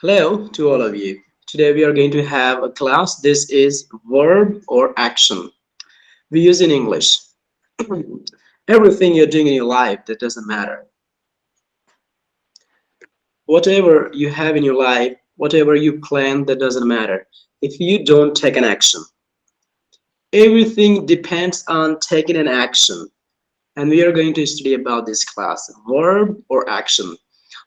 Hello to all of you. Today we are going to have a class. This is verb or action. We use in English. Everything you're doing in your life that doesn't matter. Whatever you have in your life, whatever you plan that doesn't matter. If you don't take an action, everything depends on taking an action. And we are going to study about this class, verb or action.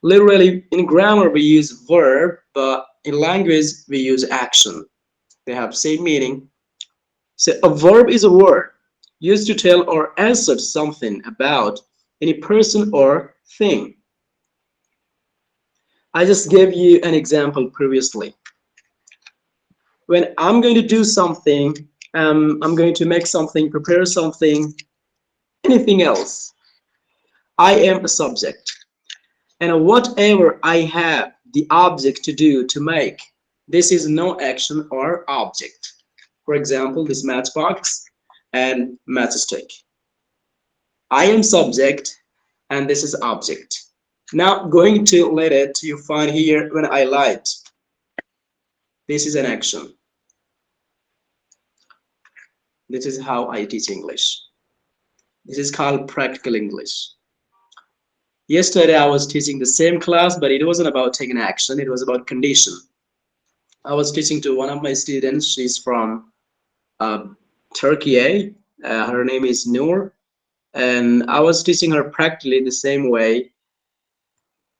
Literally, in grammar we use verb, but in language we use action. They have same meaning. So a verb is a word used to tell or answer something about any person or thing. I just gave you an example previously. When I'm going to do something, I'm going to make something, prepare something, anything else, I am a subject. And whatever I have the object to do, to make, this is no action or object. For example, this matchbox and matchstick. I am subject and this is object. Now going to let it, you find here when I light. This is an action. This is how I teach English. This is called practical English. Yesterday I was teaching the same class, but it wasn't about taking action, it was about condition. I was teaching to one of my students. She's from uh, Turkey. Her name is Noor, and I was teaching her practically the same way,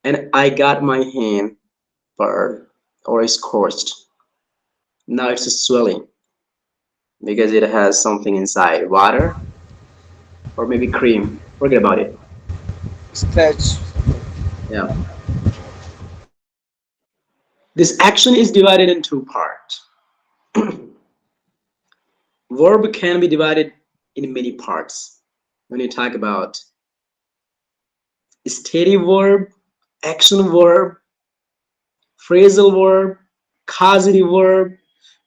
and I got my hand burned or scorched. Now it's swelling because it has something inside, water or maybe cream. Forget about it. Scratch. Yeah. This action is divided in two parts. Verb can be divided in many parts. When you talk about steady verb, action verb, phrasal verb, causative verb.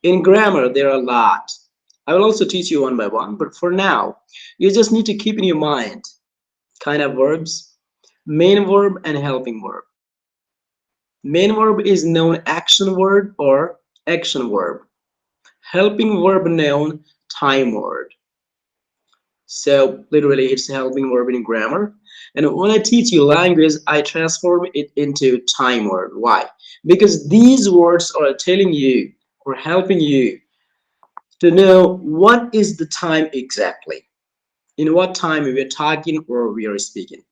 In grammar, there are a lot. I will also teach you one by one, but for now, you just need to keep in your mind kind of verbs, main verb and helping verb. Main verb is known action word or action verb. Helping verb known time word. So literally it's a helping verb in grammar. And when I teach you language, I transform it into time word. Why? Because these words are telling you or helping you to know what is the time exactly. In what time we are talking or we are speaking.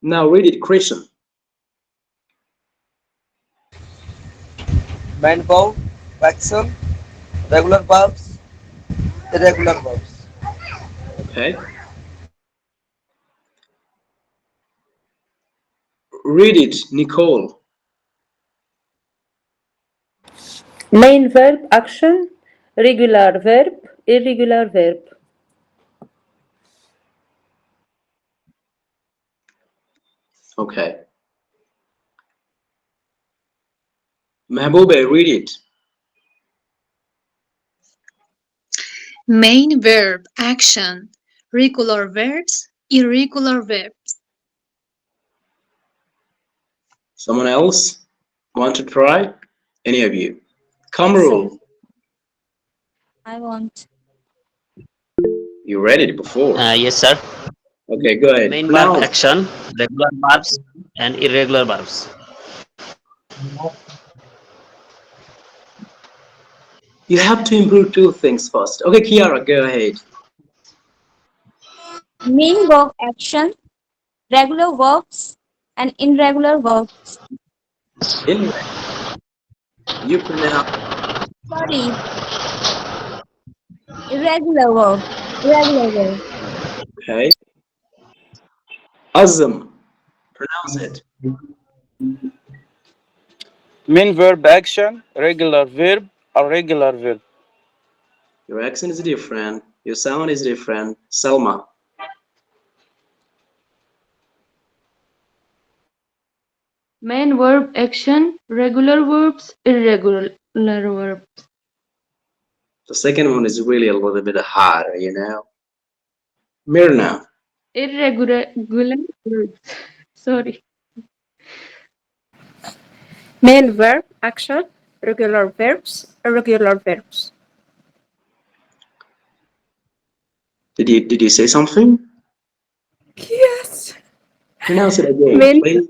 Now read it, Christian. Main verb, action, regular verbs, irregular verbs. Okay. Read it, Nicole. Main verb action, regular verb, irregular verb. Okay. Mahbube, read it. Main verb action, regular verbs, irregular verbs. Someone else want to try? Any of you? Yes, sir. Kamrul, I want. you read it before. Yes, sir. Okay, go ahead. Main verb Pronounce. action, regular verbs, and irregular verbs. You have to improve two things first. Okay, Kiara, go ahead. Main verb action, regular verbs, and irregular verbs. In you pronounce. Sorry, irregular verb. Irregular verb. Okay. Azam, pronounce it. Main verb action, regular verb, irregular verb. Your accent is different. Your sound is different. Selma. Main verb action, regular verbs, irregular verbs. The second one is really a little bit harder. Mirna. Irregular verbs. Sorry. Main verb, action, regular verbs, irregular verbs. Did you say something? Yes. Pronounce it again, Main please.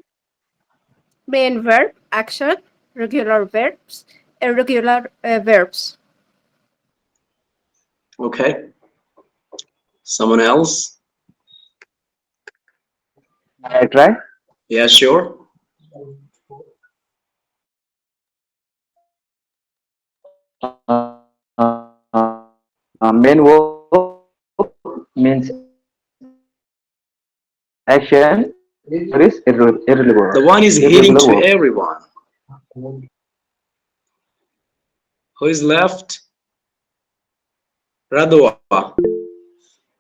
main verb, action, regular verbs, irregular verbs. Okay. Someone else? I try. Yeah, sure. Main verb means action. There is The irregular one is hitting to verb. everyone. Who is left? Radwa.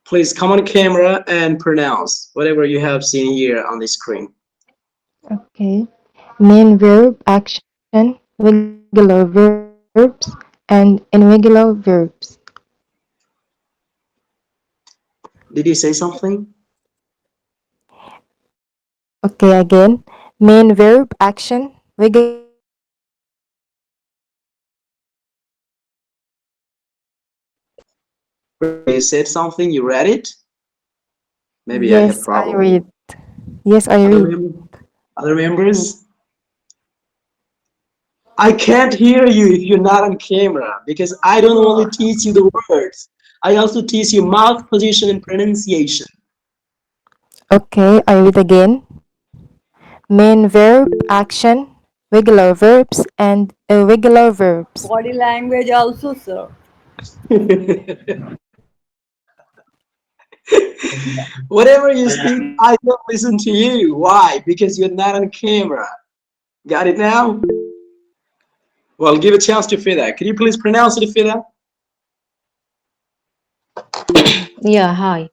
Please come on camera and pronounce whatever you have seen here on the screen. Okay. Main verb, action, regular verbs, and irregular verbs. Did you say something? Okay, again. Main verb, action, regular verbs, irregular verbs. You said something, you read it? Maybe I have Yes, I problem. read. Yes, I Other, read. other members? I can't hear you if you're not on camera because I don't only teach you the words. I also teach you mouth position and pronunciation. Okay, I read again. Main verb, action, regular verbs, and irregular verbs. Body language also, sir. Whatever you speak, I don't listen to you. Why? Because you're not on camera. Got it now? Well, give a chance to Fida. Can you please pronounce it, Fida? Yeah, hi.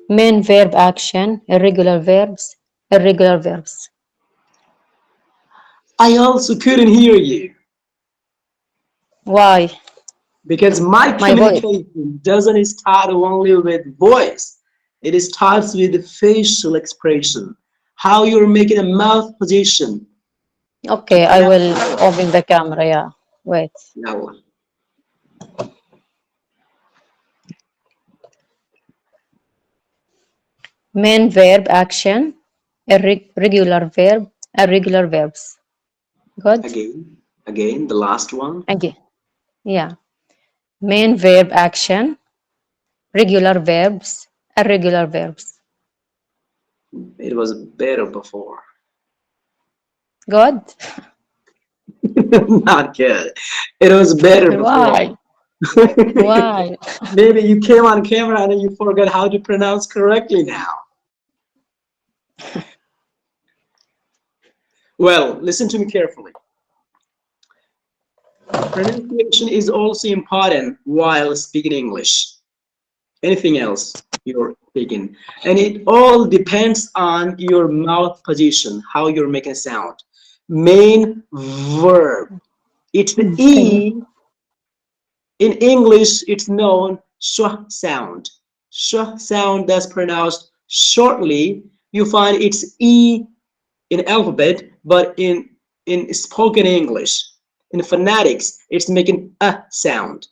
Main verb action, irregular verbs, irregular verbs. I also couldn't hear you Why? because my My voice. communication doesn't start only with voice. It starts with the facial expression, how you're making a mouth position. Okay, I will open the camera. Yeah, wait. Now, Main verb action, irregular verb, irregular verbs. Good? again, the last one. Again. Yeah. Main verb action, regular verbs, irregular verbs. It was better before. Good? Not good. It was better before. Why? Why? Maybe you came on camera and you forgot how to pronounce correctly now. Well, listen to me carefully. Pronunciation is also important while speaking English. Anything else you're speaking. And it all depends on your mouth position, how you're making a sound. Main verb. It's the Okay. E. In English, it's known sh sound. Sh sound that's pronounced shortly. You find it's E in alphabet, but in spoken English, in phonetics, it's making a sound.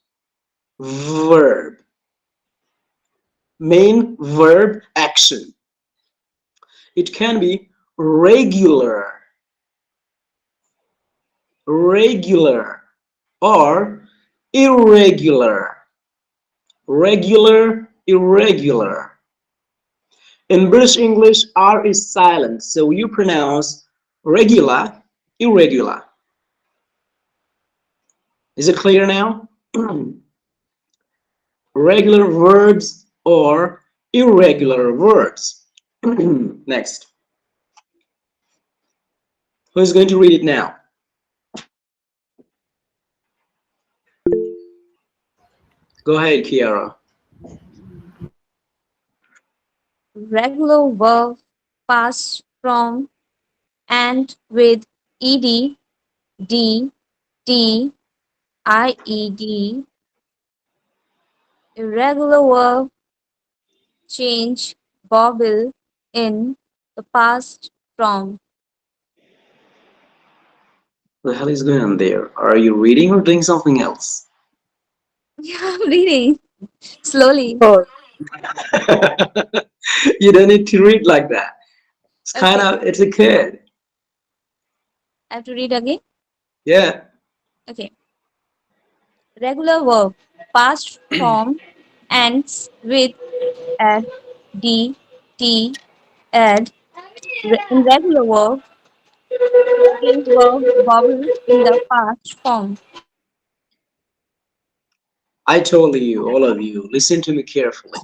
Verb. Main verb action. It can be regular, regular, or irregular, regular, irregular. In British English, R is silent, so you pronounce regular, irregular. Is it clear now? Regular verbs or irregular verbs. Next. Who's going to read it now? Go ahead, Kiara. Regular verb past from and with ed, d, t, ied. Irregular verb change vowel in the past from. What the hell is going on there? Are you reading or doing something else? Yeah, I'm reading slowly. Oh, You don't need to read like that. It's kind Okay, of, it's a kid. I have to read again. Yeah. Okay. Regular verb. Past form ends with ed, d, t, ed. Irregular verb. Case verb vowel in the past form. I told you, all of you, listen to me carefully.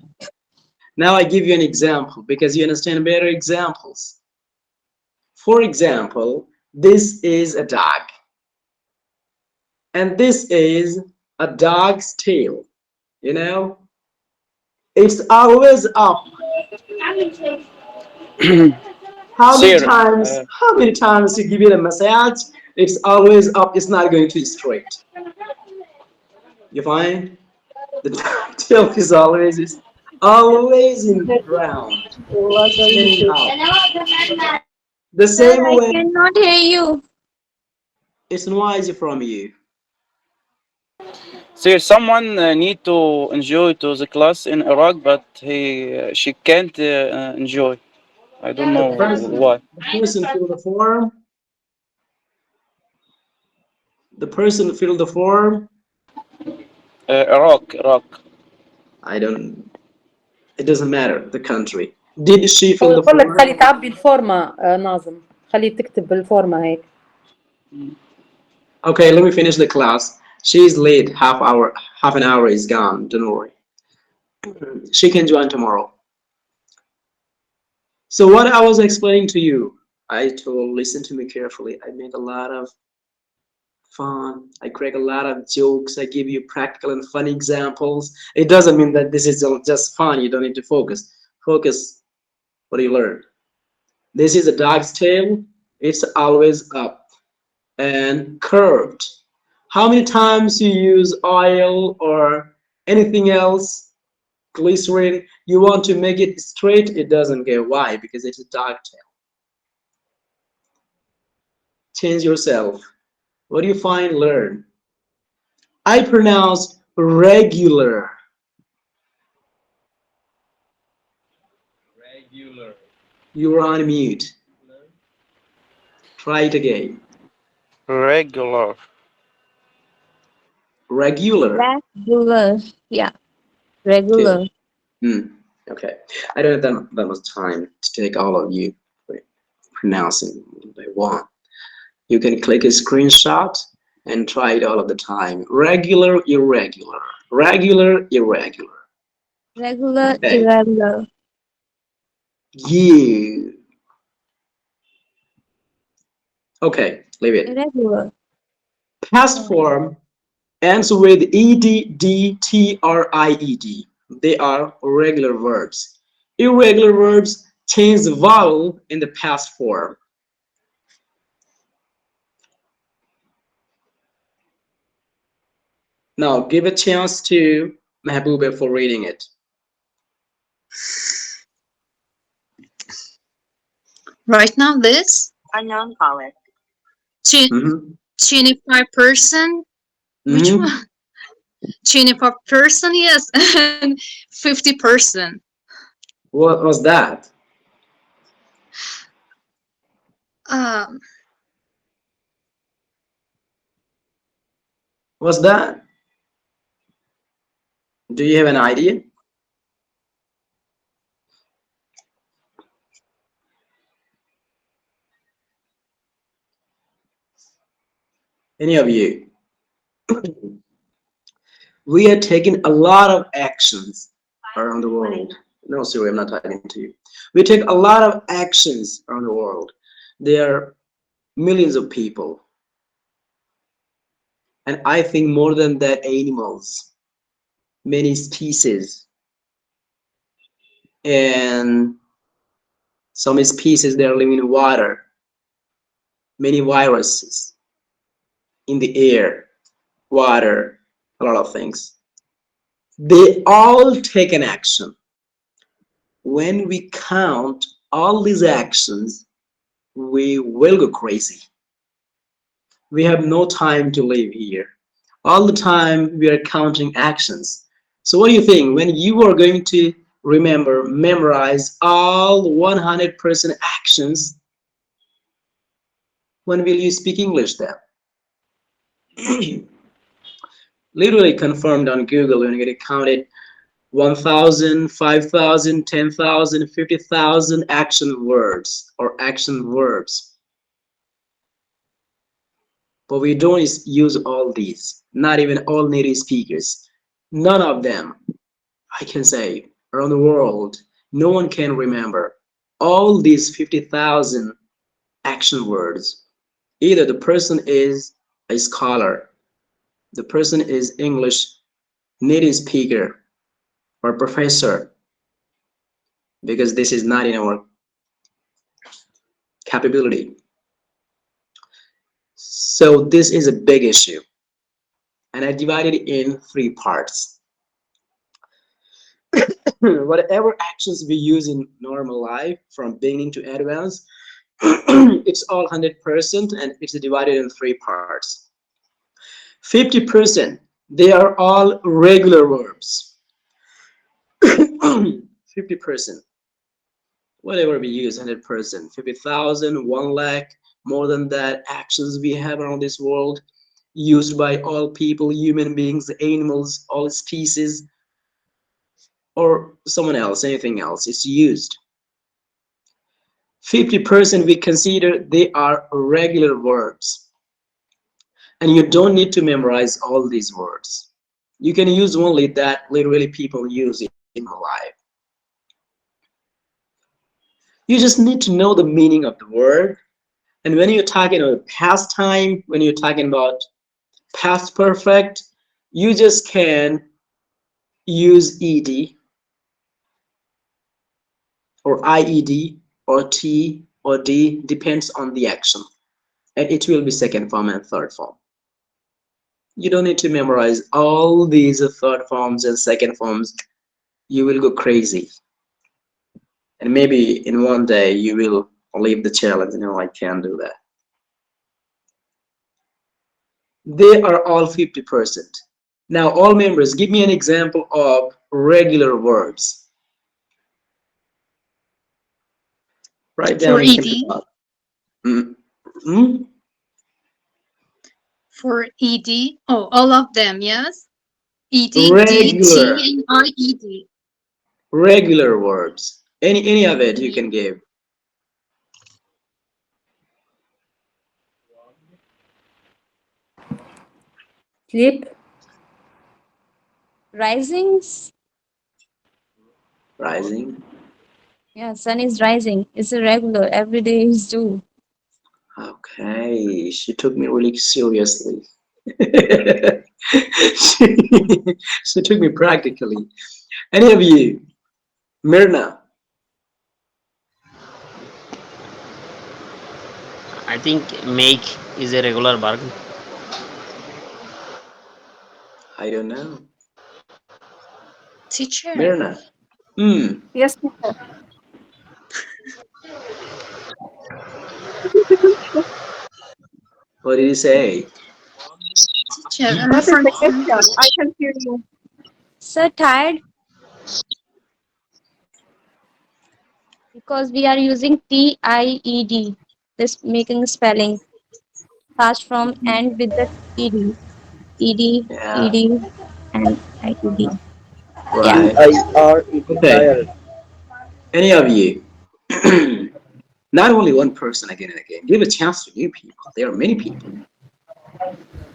Now I give you an example because you understand better examples. For example, this is a dog, and this is a dog's tail. You know, it's always up. How many Sir, times? How many times you give it a massage? It's always up. It's not going to straight. You find the tail is always in round, spinning up. The Sir, same I way, cannot hear you. it's noisy from you. sir, someone need to enjoy to the class in Iraq, but she can't enjoy. I don't The know person, why. the person fill the form. The person fill the form. Iraq. I don't. It doesn't matter. The country. Did she هو fill the يقول لك خلي form? تعبي الفورمة ناظم خليه تكتب بالفورمة هيك. Okay, let me finish the class. She's late. Half an hour is gone. Don't worry. She can join tomorrow. So what I was explaining to you, I told, listen to me carefully. I make a lot of fun. I crack a lot of jokes. I give you practical and funny examples. It doesn't mean that this is just fun. You don't need to focus. Focus. What do you learn? This is a dog's tail. It's always up and curved. How many times you use oil or anything else, glycerin, you want to make it straight, it doesn't go. Why? Because it's a dog tail. Change yourself. What do you find? Learn. I pronounce regular. You're on mute. Try it again. Regular. Regular. Regular. Yeah, Okay. regular. Okay. I don't have that much time to take all of you pronouncing one by one. You can click a screenshot and try it all of the time. Regular, irregular. Regular, irregular. Regular, Okay. irregular. You. Okay, leave it. Irregular. Past form ends with ed, d, t, or ied. They are regular verbs. Irregular verbs change the vowel in the past form. Now give a chance to Mahbube for reading it. Right now, this Unknown caller. Mm-hmm. 25%. Which Mm-hmm. one? 25%, yes, and 50%. What was that? Um, What's that? Do you have an idea? Any of you? We are taking a lot of actions around the world. No, sorry, I'm not talking to you. We take a lot of actions around the world. There are millions of people, and I think more than that, animals, many species, and some species that are living in water, many viruses in the air, water, a lot of things. They all take an action. When we count all these actions, we will go crazy. We have no time to live here. All the time we are counting actions. So what do you think when you are going to memorize all 100% actions, when will you speak English then? Literally confirmed on Google, when you get it counted 1,000, 5,000, 10,000, 50,000 action words or action verbs. But we don't use all these, not even all native speakers. None of them, I can say, around the world, no one can remember all these 50,000 action words. Either the person is a scholar, the person is English native speaker or professor, because this is not in our capability. So this is a big issue, and I divided it in three parts. Whatever actions we use in normal life, from beginning to advanced, it's all 100%, and it's divided in three parts. 50%, they are all regular verbs. 50%, whatever we use, 100%, 50,000, 1 lakh, more than that, actions we have around this world, used by all people, human beings, animals, all species, or someone else, anything else, it's used. 50% we consider they are regular verbs. And you don't need to memorize all these words. You can use only that literally people use in life. You just need to know the meaning of the word. And when you're talking about past time, when you're talking about past perfect, you just can use ed or ied or t or d, depends on the action. And it will be second form and third form. You don't need to memorize all these third forms and second forms. You will go crazy. And maybe in one day you will leave the challenge. I can't do that. They are all 50%. Now, all members, give me an example of regular verbs. Write For down in ED, computer. Mm. Mm? for ED. Oh, all of them, yes. ED, D, Regular, T, and IED. regular verbs. Any of it you can give. sleep, Rising. Rising. Yeah, sun is rising. It's a regular. Every day is due. Okay, she took me really seriously. She took me practically. Any of you? Myrna, I think make is a regular verb. I don't know. Teacher. Myrna. Hmm. Yes, teacher. What did you say? Teacher, What is from the question? I can hear you. So tired because we are using TIED. This making spelling fast from and with the ED. ED, Yeah, ED, and IED. Yeah. right. TIRED, Okay. tired. Any of you? Not only one person again and again. Give a chance to new people. There are many people.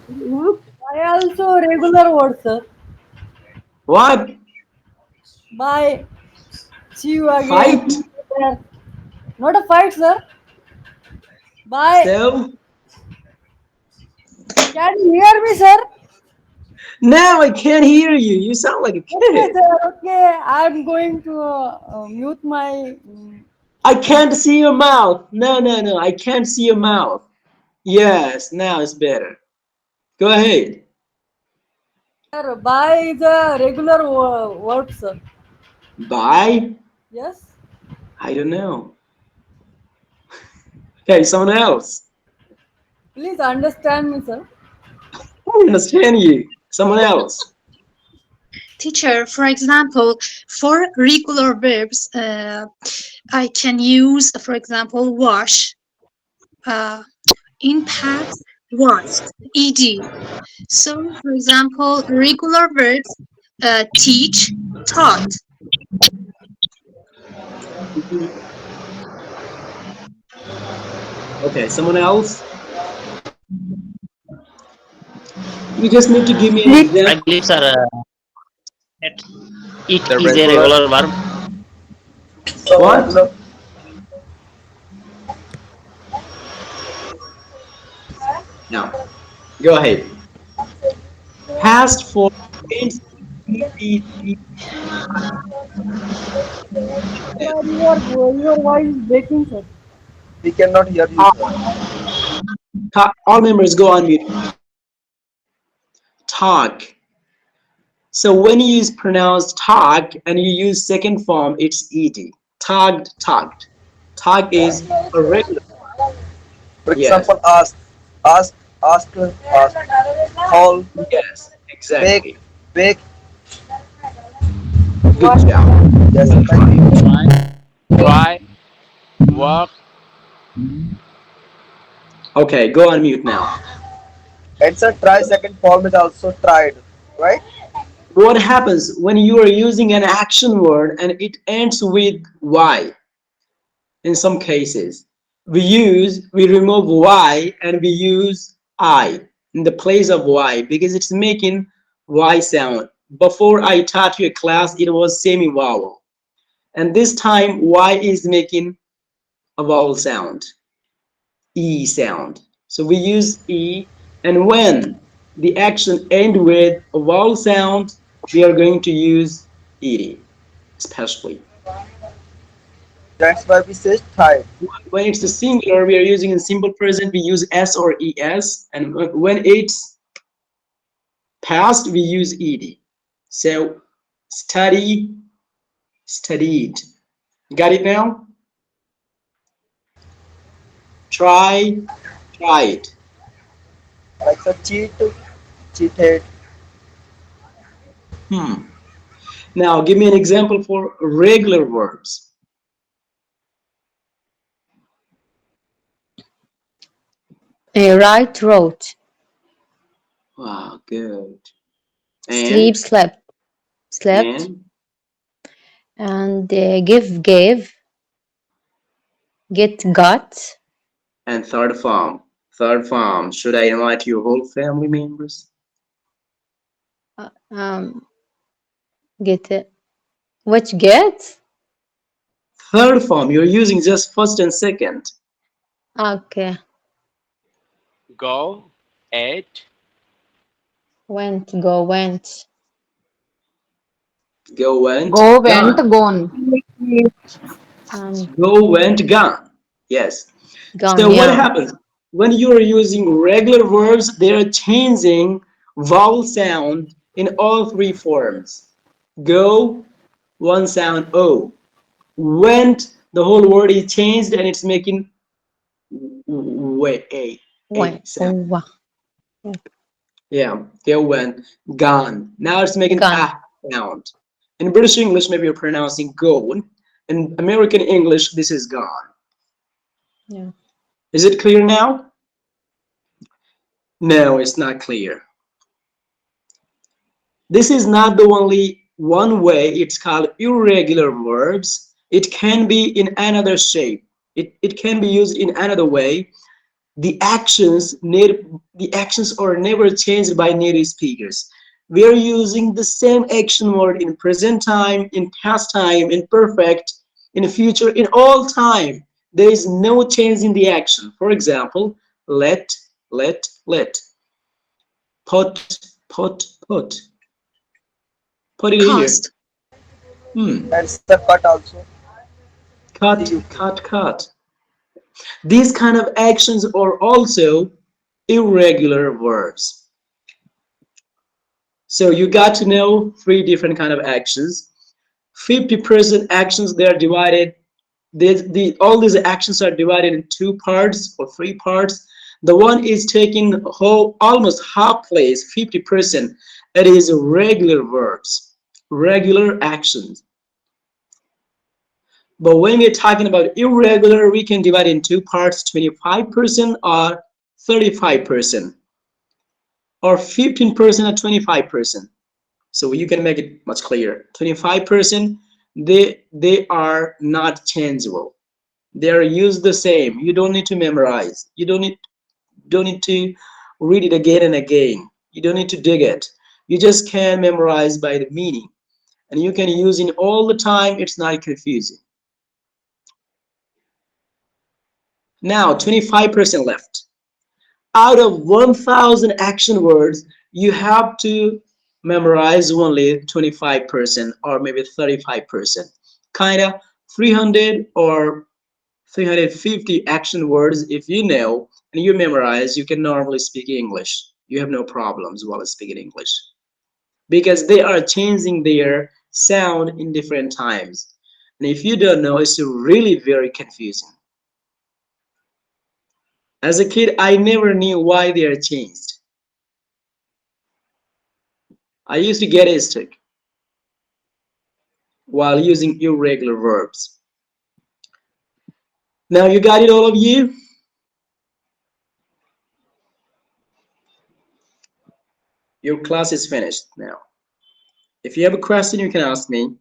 Whoop. I also regular word, sir. What? Bye. See you again. Fight? Sir. Not a fight, sir. Bye. So? Can you hear me, sir? Now I can't hear you. You sound like a Okay, kid. sir. Okay. I'm going to mute my I can't see your mouth. No, no, no. I can't see your mouth. Yes, now it's better. Go ahead. sir. Bye is a regular word, sir. Bye? Yes. I don't know. Okay, someone else. Please understand me, sir. I understand you. Someone else. Teacher, for example, for regular verbs, I can use, for example, wash. Uh, in past, washed. Ed. So, for example, regular verbs, teach, taught. Okay, someone else. You just need to give me an I example. believe, sir, that it The is a regular. regular verb. What? Now, go ahead. Past form ends with ed. Sir, your voice is breaking, sir. All members go on mute. Talk. So when you use pronounced talk and you use second form, it's ed. Talked, talked. Talk is a regular. Yes, yes, exactly. Good job. Well tried. Try, try, walk. Okay, go on mute now. What happens when you are using an action word and it ends with y? In some cases, we remove y and we use I in the place of y because it's making y sound. Before I taught you a class, it was semi-vowel, and this time y is making a vowel sound, e sound. So we use e, and when the action end with a vowel sound, we are going to use ed, especially. When it's a singular, we are using in simple present, we use s or es, and when it's past, we use ed. So study, studied. Got it now? Try, tried. Hmm. Now give me an example for regular verbs. Write, wrote. Wow, good. Sleep, And slept. Slept. and And give, gave. Get, got. and third form. Third form. Should I invite your whole family members? Uh, um, get it. Which get? Third form, you're using just first and second. Okay. Go, ate, Went, go, went. Go went, Go, went, gone. gone. Go went, gone. Yes. Gone, So what yeah. happens when you're using regular verbs? They're changing vowel sound in all three forms. Go, one sound O. Went, the whole word is changed and it's making a Went. sound. Oh, Yeah, go went, gone. Now it's making gone. a sound. In British English, maybe you're pronouncing go. In American English, this is gone. Yeah. Is it clear now? No, it's not clear. This is not the only one way. It's called irregular verbs. It can be in another shape. It can be used in another way. The actions are never changed by native speakers. We are using the same action word in present time, in past time, in perfect, in future, in all time. There is no change in the action. For example, let. Put. Put it here. Past. Hmm. Cut. These kind of actions are also irregular verbs. So you got to know three different kind of actions. 50% actions, they are divided. All these actions are divided in two parts or three parts. The one is taking whole almost half place, 50%. It is regular verbs, regular actions. But when we're talking about irregular, we can divide in two parts, 25% or 35%, or 15% or 25%. So you can make it much clearer. 25%, they are not changeable. They are used the same. You don't need to memorize. You don't need to read it again and again. You don't need to dig it. You just can memorize by the meaning, and you can use it all the time. It's not confusing. Now 25% left. Out of 1,000 action words, you have to memorize only 25% or maybe 35%. Kind of 300 or 350 action words. If you know and you memorize, you can normally speak English. You have no problems while speaking English because they are changing their sound in different times. And if you don't know, it's really very confusing. As a kid, I never knew why they are changed. I used to get stuck while using irregular verbs. Now you got it, all of you? Your class is finished now. If you have a question, you can ask me.